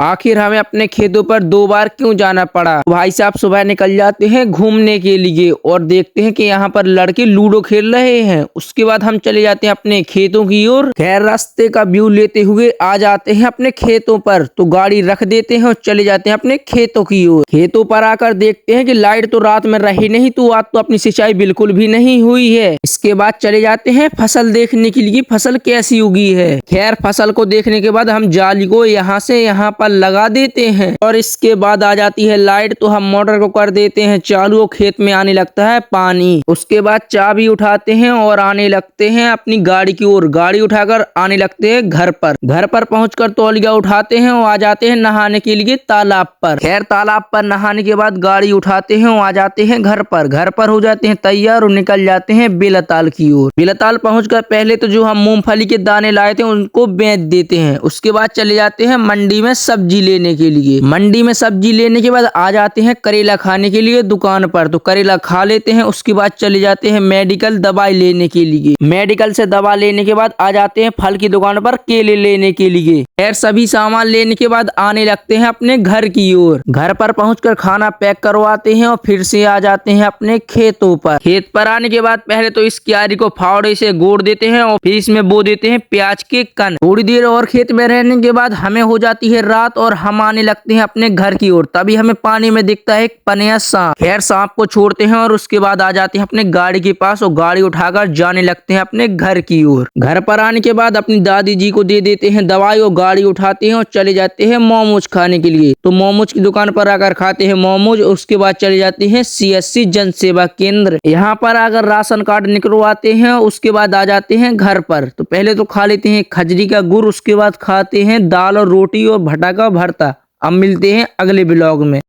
आखिर हमें अपने खेतों पर 2 बार क्यों जाना पड़ा। भाई साहब सुबह निकल जाते हैं घूमने के लिए और देखते हैं कि यहाँ पर लड़के लूडो खेल रहे हैं। उसके बाद हम चले जाते हैं अपने खेतों की ओर। खैर रास्ते का व्यू लेते हुए आ जाते हैं अपने खेतों पर, तो गाड़ी रख देते हैं और चले जाते हैं अपने खेतों की ओर। खेतों पर आकर देखते हैं कि लाइट तो रात में रही नहीं, तो आज तो अपनी सिंचाई बिल्कुल भी नहीं हुई है। इसके बाद चले जाते हैं फसल देखने के लिए, फसल कैसी उगी है। खैर फसल को देखने के बाद हम जाली को यहाँ से यहाँ पर लगा देते हैं और इसके बाद आ जाती है लाइट, तो हम मोटर को कर देते हैं चालू और खेत में आने लगता है पानी। उसके बाद चाबी उठाते हैं और आने लगते हैं अपनी गाड़ी की ओर। गाड़ी उठाकर आने लगते हैं घर पर। घर पर पहुंचकर तौलिया उठाते हैं और आ जाते हैं नहाने के लिए तालाब पर। खैर तालाब पर नहाने के बाद गाड़ी उठाते हैं और आ जाते हैं घर पर। घर पर हो जाते हैं तैयार और निकल जाते हैं बेलताल की ओर। बेलताल पहुंचकर पहले तो जो हम मूंगफली के दाने लाए थे उनको बेच देते हैं। उसके बाद चले जाते हैं मंडी में सब्जी लेने के लिए। मंडी में सब्जी लेने के बाद आ जाते हैं करेला खाने के लिए दुकान पर, तो करेला खा लेते हैं। उसके बाद चले जाते हैं मेडिकल दवाई लेने के लिए। मेडिकल से दवा लेने के बाद आ जाते हैं फल की दुकान पर केले लेने के लिए। खैर सभी सामान लेने के बाद आने लगते हैं अपने घर की ओर। घर पर पहुंचकर खाना पैक करवाते हैं और फिर से आ जाते हैं अपने खेतों पर। खेत पर आने के बाद पहले तो इस क्यारी को फावड़े से गोड़ देते हैं और फिर इसमें बो देते हैं प्याज के कण। थोड़ी देर और खेत में रहने के बाद हमें हो जाती है रात और हम आने लगते हैं अपने घर की ओर। तभी हमें पानी में दिखता है एक पनिया सांप। खैर सांप को छोड़ते हैं और उसके बाद आ जाते हैं अपने गाड़ी के पास और गाड़ी उठाकर जाने लगते हैं अपने घर की ओर। घर पर आने के बाद अपनी दादी जी को दे देते हैं दवाई और गाड़ी उठाते हैं और चले जाते हैं मोमोज खाने के लिए। तो मोमोज की दुकान पर आकर खाते हैं मोमोज। उसके बाद चले जाते हैं CSC जन सेवा केंद्र। यहाँ पर आकर राशन कार्ड निकलवाते हैं। उसके बाद आ जाते हैं घर पर। तो पहले तो खा लेते हैं खजरी का गुड़, उसके बाद खाते हैं दाल और रोटी और भटा का भरता। अब मिलते हैं अगले ब्लॉग में।